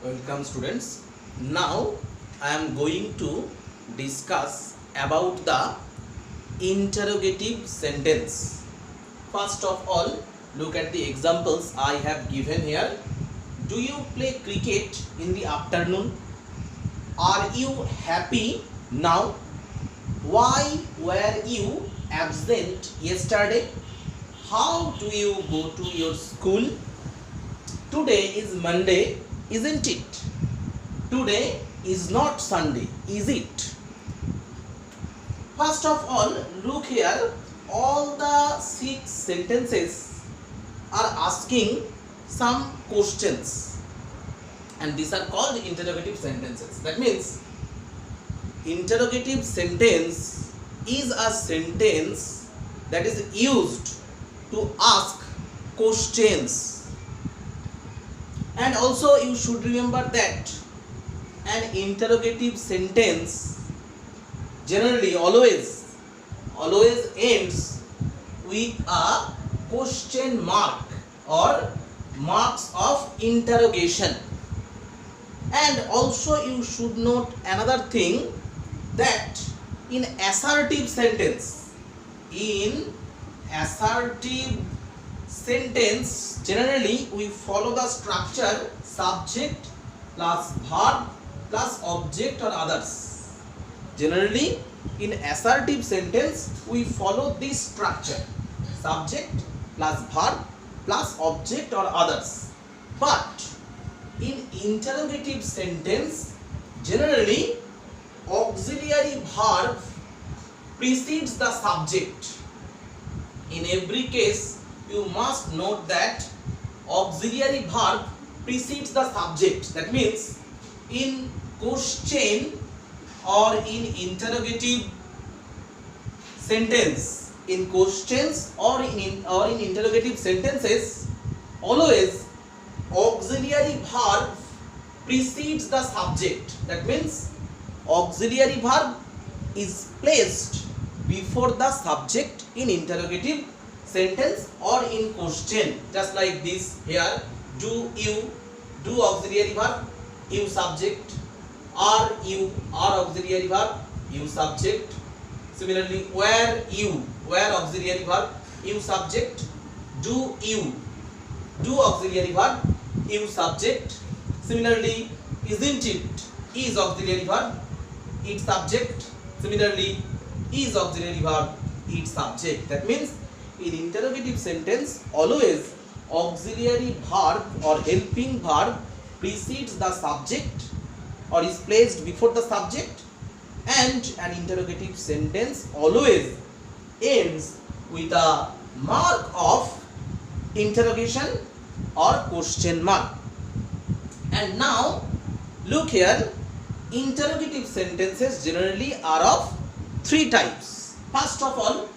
Welcome students. Now I am going to discuss about the interrogative sentence. First of all, look at the examples I have given here. Do you play cricket in the afternoon? Are you happy now? Why were you absent yesterday? How do you go to your school? Today is Monday, isn't it? Today is not Sunday, is it? First of all, look here. All the 6 sentences are asking some questions, and these are called interrogative sentences. That means interrogative sentence is a sentence that is used to ask questions. And also you should remember that an interrogative sentence generally always ends with a question mark or marks of interrogation. And also you should note another thing, that in assertive sentence generally we follow the structure subject plus verb plus object or others. Generally in assertive sentence we follow this structure, subject plus verb plus object or others. But in interrogative sentence generally auxiliary verb precedes the subject. In every case you must note that auxiliary verb precedes the subject. That means in question or in interrogative sentence, in questions or in interrogative sentences, always auxiliary verb precedes the subject. That means auxiliary verb is placed before the subject in interrogative sentence or in question, just like this here. Do you, do auxiliary verb, you subject. Are you, are auxiliary verb, you subject. Similarly, were you, were auxiliary verb, you subject. Do you, do auxiliary verb, you subject. Similarly, isn't it, is auxiliary verb, it subject. Similarly, is auxiliary verb, it subject. That means in interrogative sentence always auxiliary verb or helping verb precedes the subject or is placed before the subject, and an interrogative sentence always ends with a mark of interrogation or question mark. And now look here, interrogative sentences generally are of 3 types. First of all,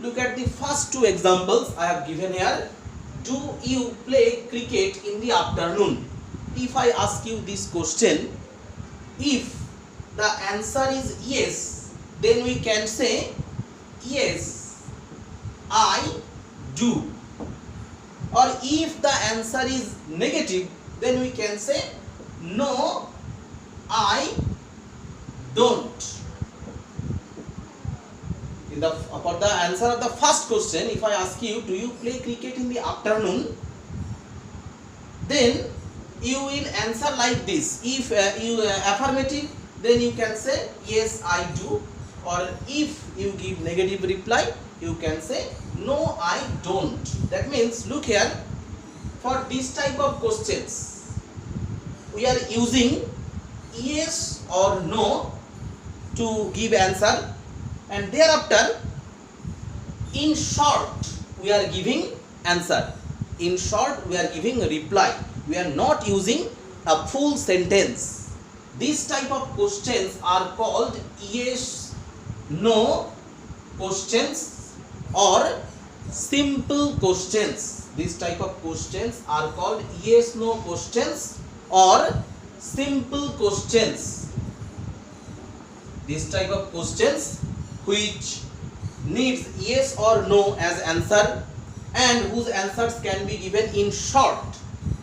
look at the first 2 examples I have given here. Do you play cricket in the afternoon? If I ask you this question, if the answer is yes, then we can say yes, I do. Or if the answer is negative, then we can say no, I don't. For the answer of the first question, if I ask you, do you play cricket in the afternoon, then you will answer like this. If you affirmative, then you can say yes, I do. Or if you give negative reply, you can say no, I don't. That means, look here, for this type of questions we are using yes or no to give answer, and thereafter in short we are giving answer. In short we are giving a reply. We are not using a full sentence. This type of questions are called yes no questions or simple questions. This type of questions are called yes no questions or simple questions. This type of questions which needs yes or no as answer and whose answers can be given in short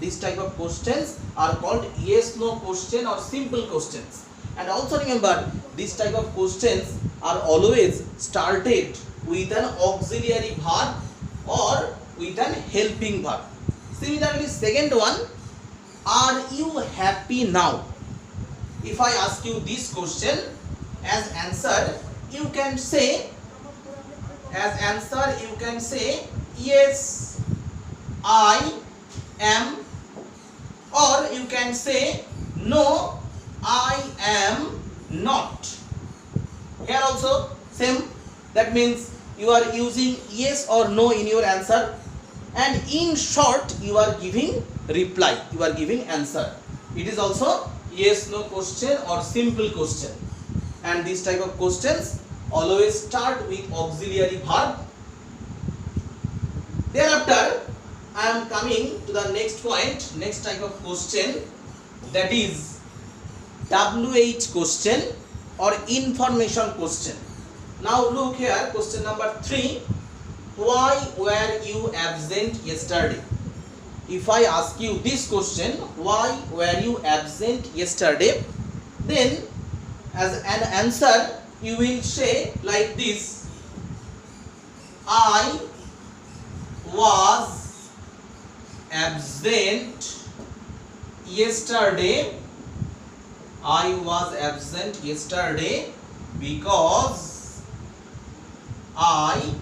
This type of questions are called yes no question or simple questions. And also remember, this type of questions are always started with an auxiliary verb or with an helping verb. Similarly, second one, are you happy now? If I ask you this question, as answer you can say yes I am, or you can say no I am not. Here also same, that means you are using yes or no in your answer, and in short you are giving reply, you are giving answer. It is also yes no question or simple question, and this type of questions always start with auxiliary verb. Thereafter I am coming to the next point, next type of question, that is WH question or information question. Now look here, question number 3, why were you absent yesterday? If I ask you this question, why were you absent yesterday, then as an answer you will say like this, I was absent yesterday, I was absent yesterday because I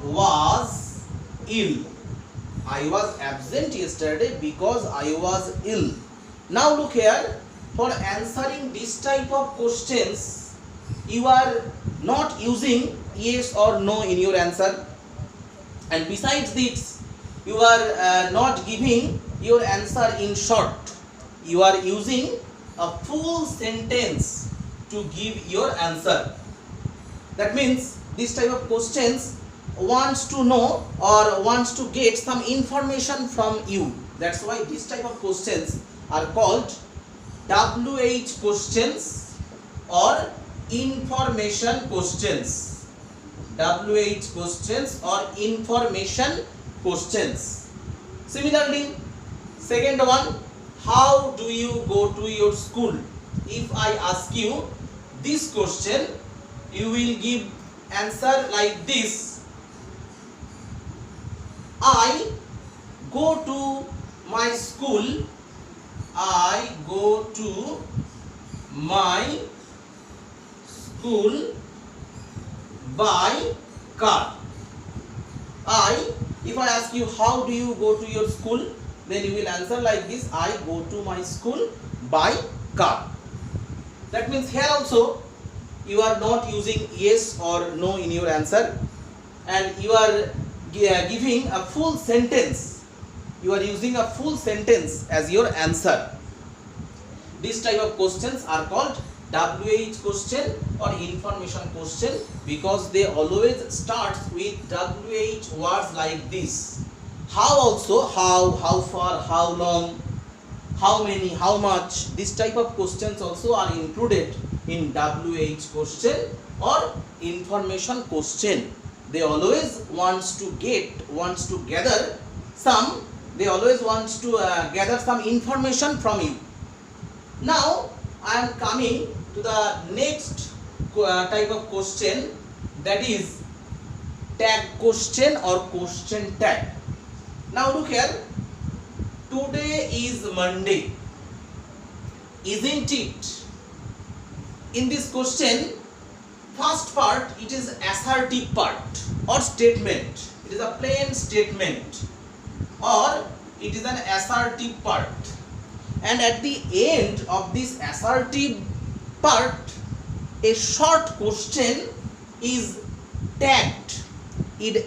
was ill. I was absent yesterday because I was ill. Now look here, for answering this type of questions you are not using yes or no in your answer, and besides this you are not giving your answer in short, you are using a full sentence to give your answer. That means this type of questions wants to know or wants to get some information from you. That's why this type of questions are called WH questions or information questions. WH questions or information questions. Similarly, second one, how do you go to your school? If I ask you this question, you will give answer like this, I go to my school, I go to my school by car. If I ask you how do you go to your school, then you will answer like this, I go to my school by car. That means here also you are not using yes or no in your answer, and you are giving a full sentence, you are using a full sentence as your answer. This type of questions are called WH question or information question because they always start with WH words like this. How also, how far, how long, how many, how much, this type of questions also are included in WH question or information question. They always wants to gather some, they always wants to gather some information from you. Now I am coming to the next type of question, that is tag question or question tag. Now look here, today is Monday, isn't it? In this question, first part, it is assertive part or statement. It is a plain statement or it is an assertive part. And at the end of this assertive part, a short question is tagged. A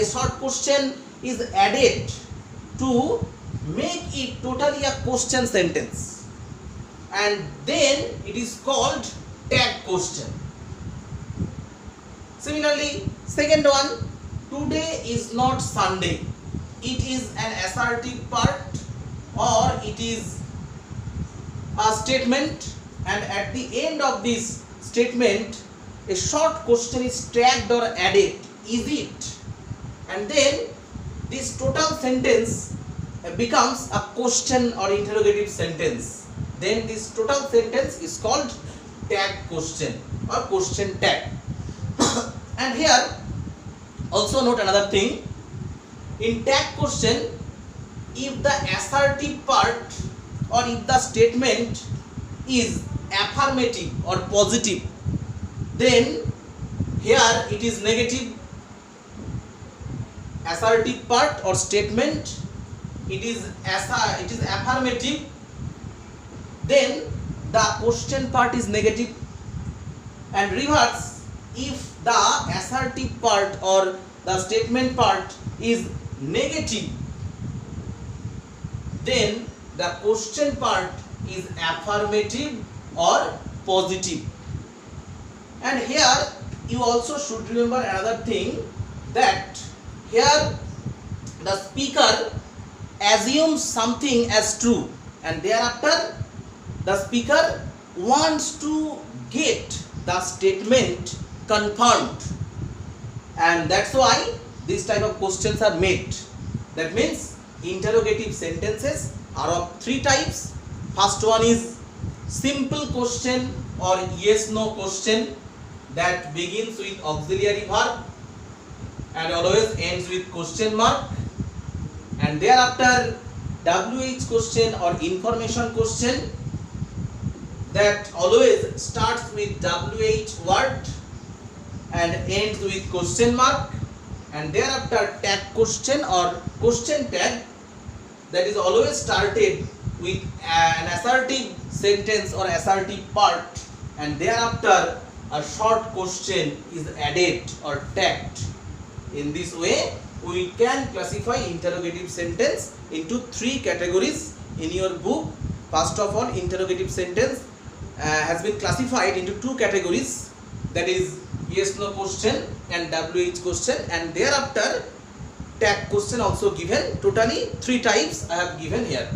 short question is added to make it totally a question sentence, and then it is called tag question. Similarly, second one, today is not Sunday. It is an assertive part or it is a statement, and at the end of this statement a short question is tagged or added, is it, and then this total sentence becomes a question or interrogative sentence, then this total sentence is called tag question or question tag. And here also note another thing. In tag question, if the assertive part or if the statement is affirmative or positive, then here it is negative. Assertive part or statement, it is affirmative, then the question part is negative. And reverse, if the assertive part or the statement part is negative, then the question part is affirmative or positive. And here you also should remember another thing, that here the speaker assumes something as true, and thereafter the speaker wants to get the statement confirmed, and that's why this type of questions are made. That means interrogative sentences are of three types. First one is simple question or yes no question that begins with auxiliary verb and always ends with question mark, and thereafter WH question or information question that always starts with WH word and ends with question mark, and thereafter tag question or question tag that is always started with an assertive sentence or assertive part, and thereafter a short question is added or tagged. In this way we can classify interrogative sentence into three categories in your book. First of all, interrogative sentence has been classified into two categories, that is yes no question and WH question, and thereafter tag question also given. Totally three types I have given here.